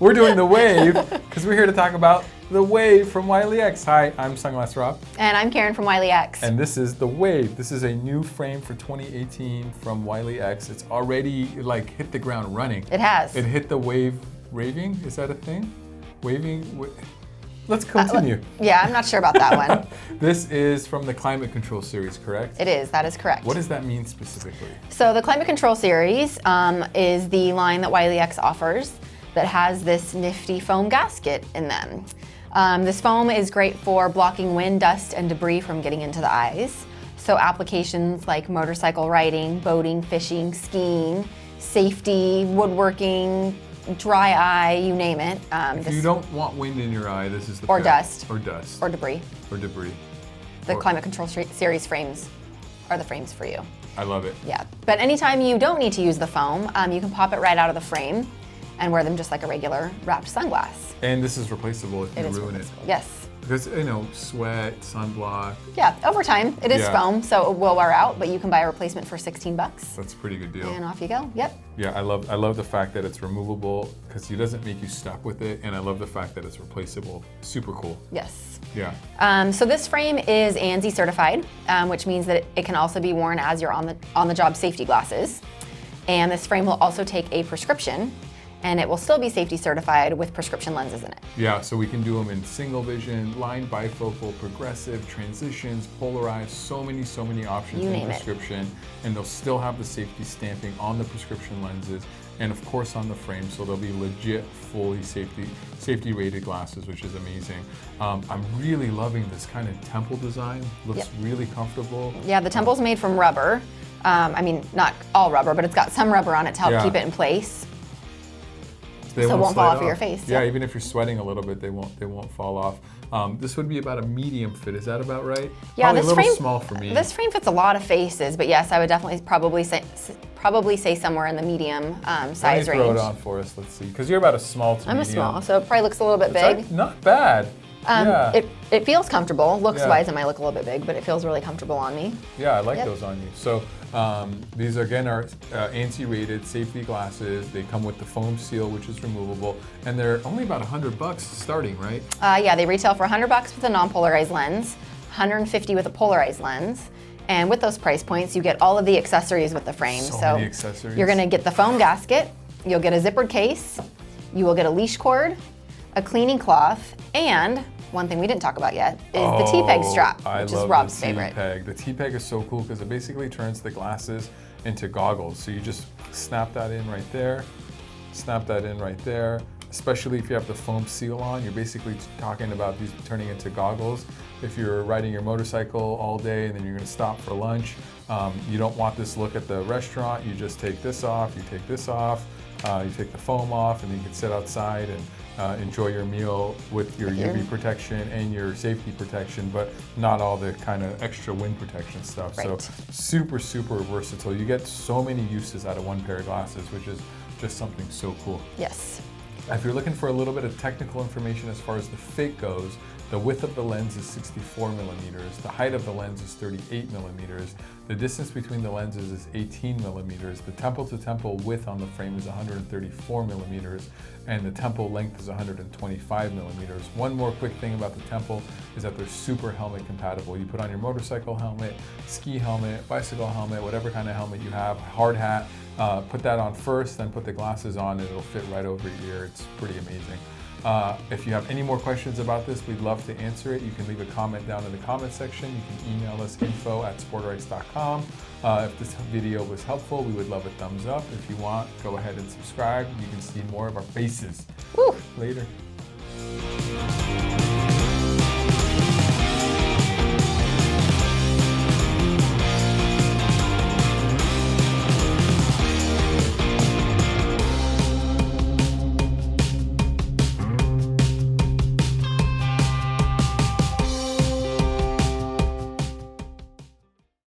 We're doing the Wave because we're here to talk about the Wave from Wiley X. Hi, I'm Sunglass Rob. And I'm Karen from Wiley X. And this is the Wave. This is a new frame for 2018 from Wiley X. It's already like hit the ground running. It has. It hit the wave raving. Is that a thing? Waving? Let's continue. Yeah, I'm not sure about that one. This is from the Climate Control series, correct? It is, that is correct. What does that mean specifically? So the Climate Control series is the line that Wiley X offers that has this nifty foam gasket in them. This foam is great for blocking wind, dust, and debris from getting into the eyes. So applications like motorcycle riding, boating, fishing, skiing, safety, woodworking, dry eye, you name it. If you don't want wind in your eye, this is the or pair. dust. Or dust. Or debris. Or debris. The Climate Control series frames are the frames for you. I love it. Yeah, but anytime you don't need to use the foam, you can pop it right out of the frame and wear them just like a regular wrapped sunglass. And this is replaceable if you ruin it. Yes. Because, you know, sweat, sunblock. Yeah, over time, it is foam, so it will wear out, but you can buy a replacement for $16. That's a pretty good deal. And off you go, yep. Yeah, I love the fact that it's removable because it doesn't make you stuck with it, and I love the fact that it's replaceable. Super cool. Yes. Yeah. So this frame is ANSI certified, which means that it can also be worn as your on-the-job safety glasses. And this frame will also take a prescription, and it will still be safety certified with prescription lenses in it. Yeah, so we can do them in single vision, line bifocal, progressive, transitions, polarized, so many options in prescription. And they'll still have the safety stamping on the prescription lenses and of course on the frame, so they'll be legit, fully safety rated glasses, which is amazing. I'm really loving this kind of temple design. Looks really comfortable. Yeah, the temple's made from rubber. I mean, not all rubber, but it's got some rubber on it to help keep it in place. So it won't fall off of your face. Yeah, even if you're sweating a little bit, they won't fall off. This would be about a medium fit. Is that about right? Yeah, probably this a little frame, small for me. This frame fits a lot of faces, but yes, I would definitely probably say somewhere in the medium size range. Throw it on for us. Let's see, because you're about a small to medium. I'm a small, so it probably looks a little bit big. Not bad. Yeah. It feels comfortable. Looks-wise, it might look a little bit big, but it feels really comfortable on me. Yeah, I like those on you. So these again are ANSI rated safety glasses. They come with the foam seal, which is removable, and they're only about $100 starting, right? Yeah, they retail for $100 with a non-polarized lens, $150 with a polarized lens. And with those price points, you get all of the accessories with the frame. So many accessories. You're gonna get the foam gasket, you'll get a zippered case, you will get a leash cord, a cleaning cloth, and one thing we didn't talk about yet is the T-peg strap, which is Rob's favorite. The T-peg is so cool because it basically turns the glasses into goggles. So you just snap that in right there, snap that in right there. Especially if you have the foam seal on, you're basically talking about these turning into goggles. If you're riding your motorcycle all day and then you're gonna stop for lunch, you don't want this look at the restaurant, you just take this off, you take this off, you take the foam off, and then you can sit outside and enjoy your meal with your UV protection and your safety protection, but not all the kind of extra wind protection stuff. Right. So super versatile. You get so many uses out of one pair of glasses, which is just something so cool. Yes. If you're looking for a little bit of technical information as far as the fit goes, the width of the lens is 64 millimeters, the height of the lens is 38 millimeters, the distance between the lenses is 18 millimeters, the temple to temple width on the frame is 134 millimeters, and the temple length is 125 millimeters. One more quick thing about the temple is that they're super helmet compatible. You put on your motorcycle helmet, ski helmet, bicycle helmet, whatever kind of helmet you have, hard hat, put that on first, then put the glasses on, and it'll fit right over your ear. It's pretty amazing. If you have any more questions about this, we'd love to answer it. You can leave a comment down in the comment section. You can email us info@sportrx.com. If this video was helpful, we would love a thumbs up. If you want, go ahead and subscribe. You can see more of our faces. Woo. Later.